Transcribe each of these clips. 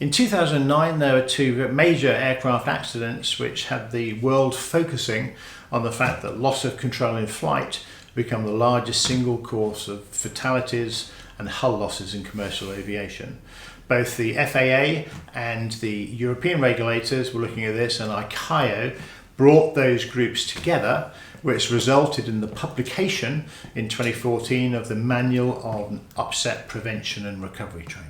In 2009, there were two major aircraft accidents which had the world focusing on the fact that loss of control in flight become the largest single cause of fatalities and hull losses in commercial aviation. Both the FAA and the European regulators were looking at this, and ICAO brought those groups together, which resulted in the publication in 2014 of the Manual on Upset Prevention and Recovery Training.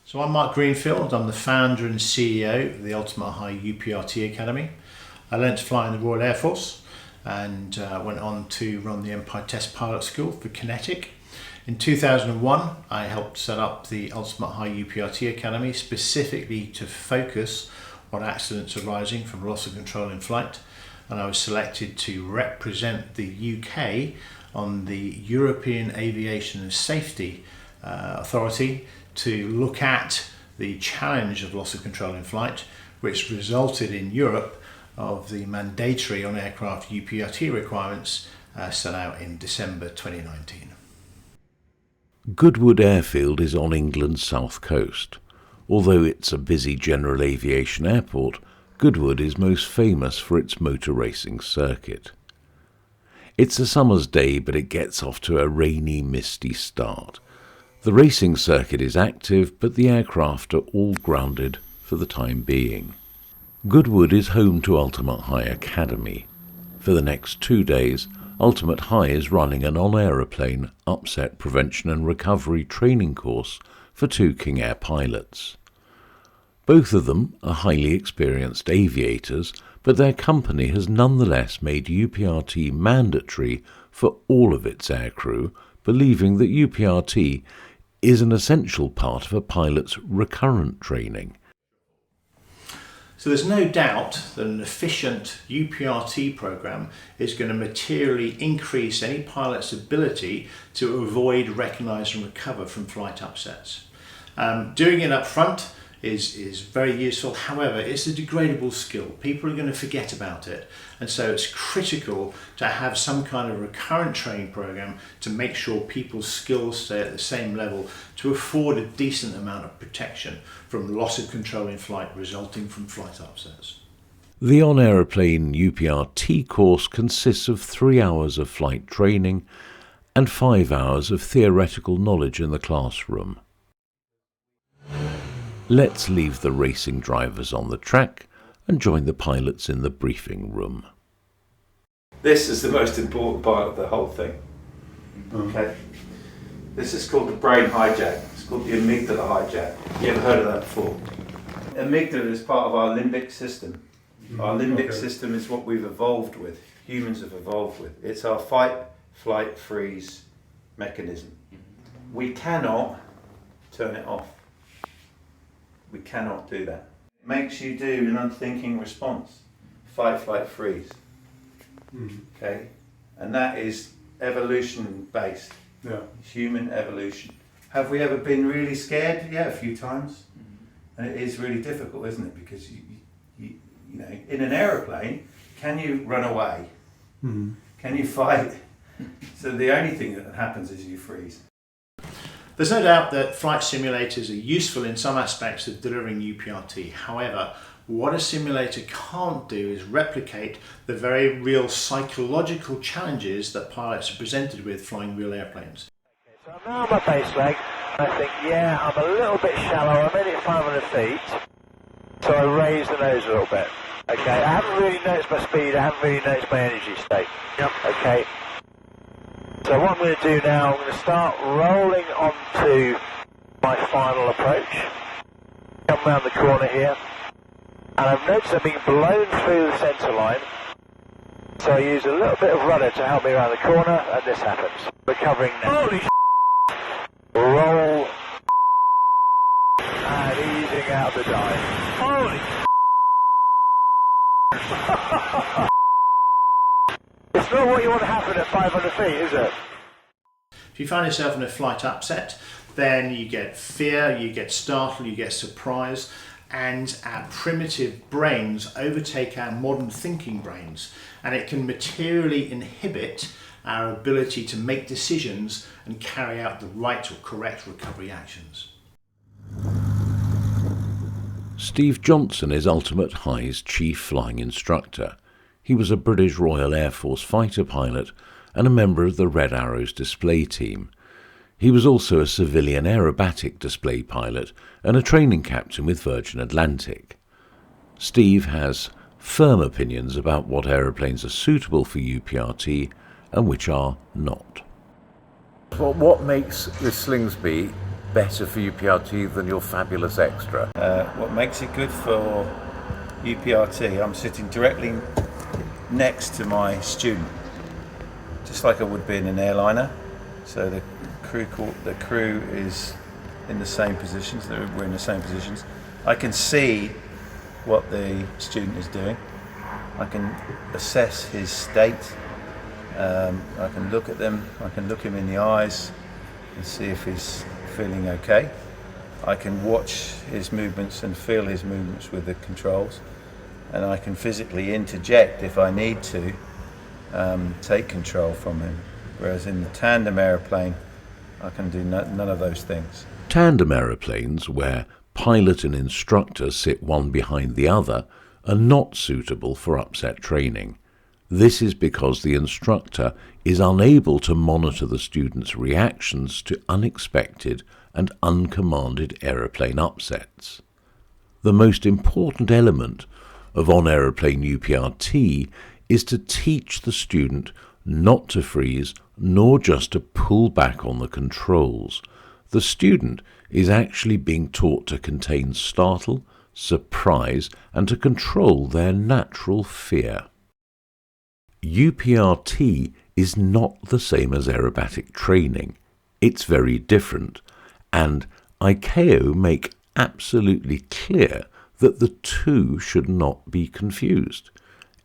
So I'm Mark Greenfield. I'm the founder and CEO of the Ultimate High UPRT Academy. I learned to fly in the Royal Air Force and went on to run the Empire Test Pilot School for Kinetic. In 2001, I helped set up the Ultimate High UPRT Academy specifically to focus on accidents arising from loss of control in flight, and I was selected to represent the UK on the European Aviation and Safety Authority to look at the challenge of loss of control in flight, which resulted in Europe of the mandatory on-aircraft UPRT requirements set out in December 2019. Goodwood Airfield is on England's south coast. Although it's a busy general aviation airport, Goodwood is most famous for its motor racing circuit. It's a summer's day, but it gets off to a rainy, misty start. The racing circuit is active, but the aircraft are all grounded for the time being. Goodwood is home to Ultimate High Academy. For the next 2 days, Ultimate High is running an on-aeroplane upset prevention and recovery training course for 2 King Air pilots. Both of them are highly experienced aviators, but their company has nonetheless made UPRT mandatory for all of its aircrew, believing that UPRT is an essential part of a pilot's recurrent training. So there's no doubt that an efficient UPRT program is going to materially increase any pilot's ability to avoid, recognise and recover from flight upsets. Doing it up front is very useful. However, it's a degradable skill. People are going to forget about it, and so it's critical to have some kind of recurrent training program to make sure people's skills stay at the same level to afford a decent amount of protection from loss of control in flight resulting from flight upsets. The On-Aeroplane UPRT course consists of 3 hours of flight training and 5 hours of theoretical knowledge in the classroom. Let's leave the racing drivers on the track and join the pilots in the briefing room. This is the most important part of the whole thing. Okay. This is called the brain hijack. It's called the amygdala hijack. You ever heard of that before? Amygdala is part of our limbic system. Our limbic system is what we've evolved with. Humans have evolved with. It's our fight, flight, freeze mechanism. We cannot turn it off. We cannot do that. It makes you do an unthinking response. Fight, flight, freeze. Okay? And that is evolution based. Yeah. Human evolution. Have we ever been really scared? Yeah, a few times. And it is really difficult, isn't it? Because you know, in an aeroplane, can you run away? Can you fight? So the only thing that happens is you freeze. There's no doubt that flight simulators are useful in some aspects of delivering UPRT. However, what a simulator can't do is replicate the very real psychological challenges that pilots are presented with flying real airplanes. Okay, so I'm now on my base leg. I think, yeah, I'm a little bit shallow. I'm only at 500 feet. So I raise the nose a little bit. Okay, I haven't really noticed my speed. I haven't really noticed my energy state. Okay. So what I'm going to do now, I'm going to start rolling onto my final approach. Come round the corner here. And I've noticed I'm being blown through the centre line. So I use a little bit of rudder to help me around the corner, and this happens. Recovering now. Holy roll. And easing out the dive. Holy It's not what you want to happen at 500 feet, is it? If you find yourself in a flight upset, then you get fear, you get startled, you get surprise, and our primitive brains overtake our modern thinking brains, and it can materially inhibit our ability to make decisions and carry out the right or correct recovery actions. Steve Johnson is Ultimate High's chief flying instructor. He was a British Royal Air Force fighter pilot and a member of the Red Arrows display team. He was also a civilian aerobatic display pilot and a training captain with Virgin Atlantic. Steve has firm opinions about what aeroplanes are suitable for UPRT and which are not. Well, what makes this Slingsby better for UPRT than your fabulous extra? What makes it good for UPRT, I'm sitting directly next to my student, just like I would be in an airliner. So the crew is in the same positions, we're in the same positions. I can see what the student is doing. I can assess his state. I can look at them, I can look him in the eyes and see if he's feeling okay. I can watch his movements and feel his movements with the controls, and I can physically interject if I need to take control from him. Whereas in the tandem aeroplane, I can do none of those things. Tandem aeroplanes, where pilot and instructor sit one behind the other, are not suitable for upset training. This is because the instructor is unable to monitor the student's reactions to unexpected and uncommanded aeroplane upsets. The most important element of On-Aeroplane UPRT is to teach the student not to freeze nor just to pull back on the controls. The student is actually being taught to contain startle, surprise, and to control their natural fear. UPRT is not the same as aerobatic training. It's very different, and ICAO make absolutely clear that the two should not be confused.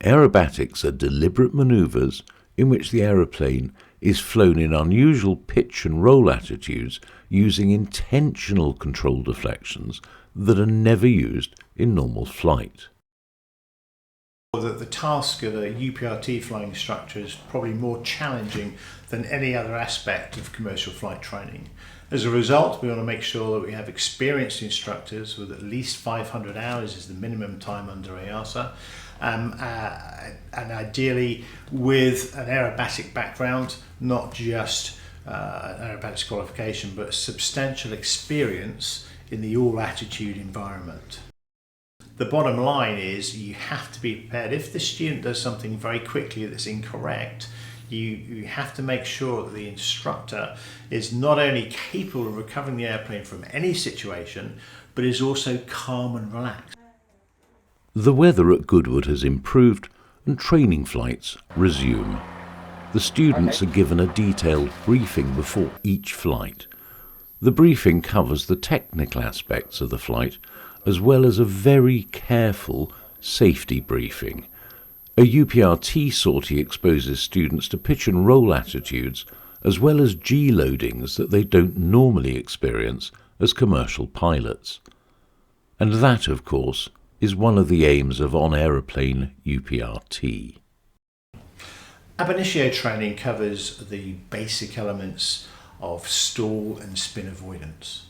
Aerobatics are deliberate manoeuvres in which the aeroplane is flown in unusual pitch and roll attitudes using intentional control deflections that are never used in normal flight. That the task of a UPRT flying instructor is probably more challenging than any other aspect of commercial flight training. As a result, we want to make sure that we have experienced instructors with at least 500 hours is the minimum time under EASA, and ideally with an aerobatic background, not just an aerobatics qualification, but substantial experience in the all-attitude environment. The bottom line is you have to be prepared. If the student does something very quickly that's incorrect, you have to make sure that the instructor is not only capable of recovering the airplane from any situation, but is also calm and relaxed. The weather at Goodwood has improved and training flights resume. The students are given a detailed briefing before each flight. The briefing covers the technical aspects of the flight as well as a very careful safety briefing. A UPRT sortie exposes students to pitch and roll attitudes as well as G-loadings that they don't normally experience as commercial pilots. And that, of course, is one of the aims of On-Aeroplane UPRT. Ab initio training covers the basic elements of stall and spin avoidance.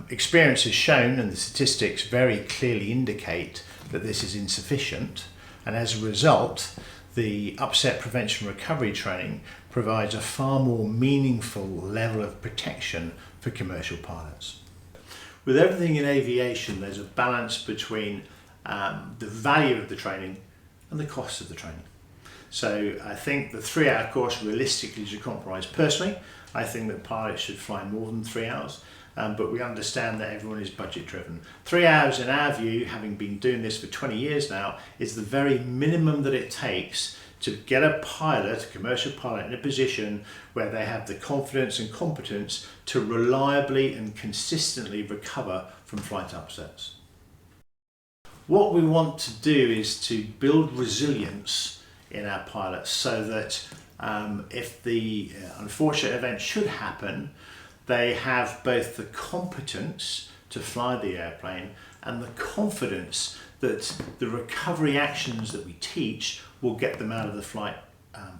Experience has shown, and the statistics very clearly indicate, that this is insufficient, and as a result, the upset prevention recovery training provides a far more meaningful level of protection for commercial pilots. With everything in aviation, there's a balance between the value of the training and the cost of the training. So I think the 3-hour course realistically is a compromise. Personally, I think that pilots should fly more than 3 hours. But we understand that everyone is budget driven. 3 hours, in our view, having been doing this for 20 years now, is the very minimum that it takes to get a pilot, a commercial pilot, in a position where they have the confidence and competence to reliably and consistently recover from flight upsets. What we want to do is to build resilience in our pilots so that if the unfortunate event should happen, they have both the competence to fly the airplane and the confidence that the recovery actions that we teach will get them out of the flight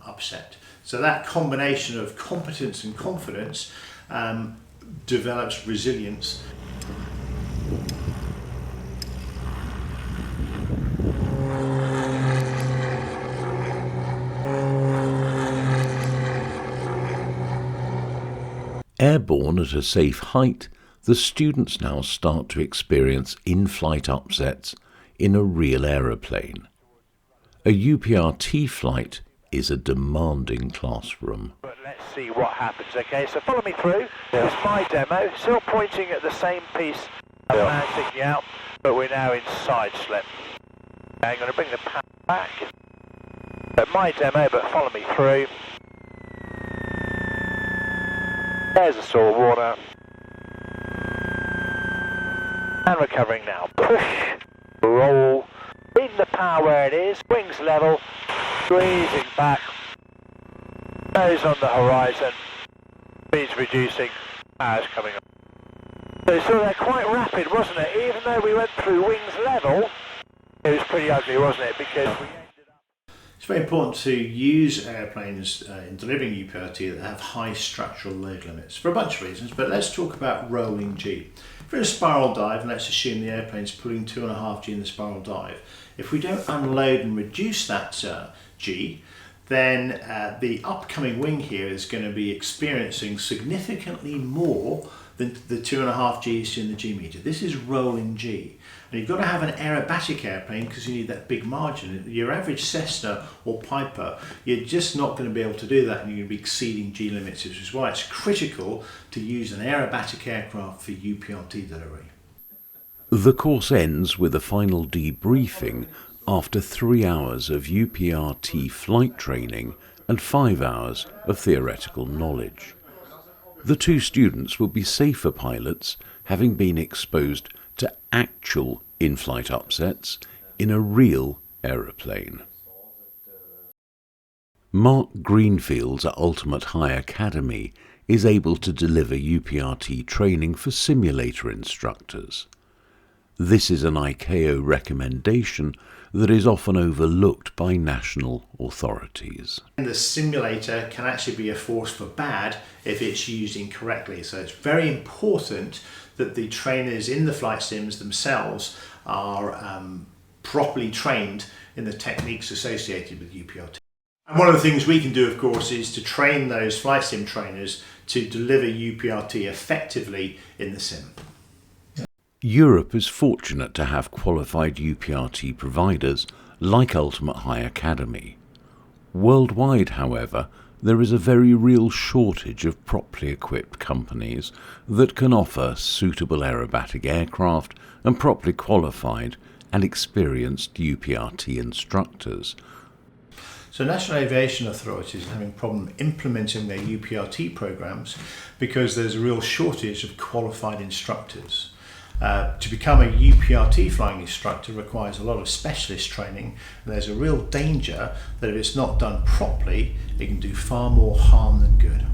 upset. So that combination of competence and confidence develops resilience. Airborne at a safe height, the students now start to experience in-flight upsets in a real aeroplane. A UPRT flight is a demanding classroom. But let's see what happens, okay? So follow me through. Here's my demo, still pointing at the same piece of man sticking out, but we're now in side slip. Okay, I'm going to bring the pan back. But my demo, but follow me through. There's the sore water. And recovering now. Push, roll, leave the power where it is, wings level, squeezing back, nose on the horizon, speed's reducing, power's coming up. So they're quite rapid, wasn't it? Even though we went through wings level, it was pretty ugly, wasn't it? Because we ended up... It's very important to use airplanes in delivering UPRT that have high structural load limits for a bunch of reasons, but let's talk about rolling G. If we're in a spiral dive, and let's assume the airplane's pulling 2.5 G in the spiral dive, if we don't unload and reduce that G, then the upcoming wing here is going to be experiencing significantly more than the 2.5 Gs in the G meter. This is rolling G. And you've got to have an aerobatic airplane because you need that big margin. Your average Cessna or Piper, you're just not going to be able to do that, and you're going to be exceeding G limits, which is why it's critical to use an aerobatic aircraft for UPRT delivery. The course ends with a final debriefing after 3 hours of UPRT flight training and 5 hours of theoretical knowledge. The two students will be safer pilots, having been exposed to actual in-flight upsets in a real aeroplane. Mark Greenfields at Ultimate High Academy is able to deliver UPRT training for simulator instructors. This is an ICAO recommendation that is often overlooked by national authorities. The simulator can actually be a force for bad if it's used incorrectly, so it's very important that the trainers in the flight sims themselves are properly trained in the techniques associated with UPRT. And one of the things we can do, of course, is to train those flight sim trainers to deliver UPRT effectively in the sim. Europe is fortunate to have qualified UPRT providers like Ultimate High Academy. Worldwide, however, there is a very real shortage of properly equipped companies that can offer suitable aerobatic aircraft and properly qualified and experienced UPRT instructors. So national aviation authorities are having a problem implementing their UPRT programs because there's a real shortage of qualified instructors. To become a UPRT flying instructor requires a lot of specialist training, and there's a real danger that if it's not done properly, it can do far more harm than good.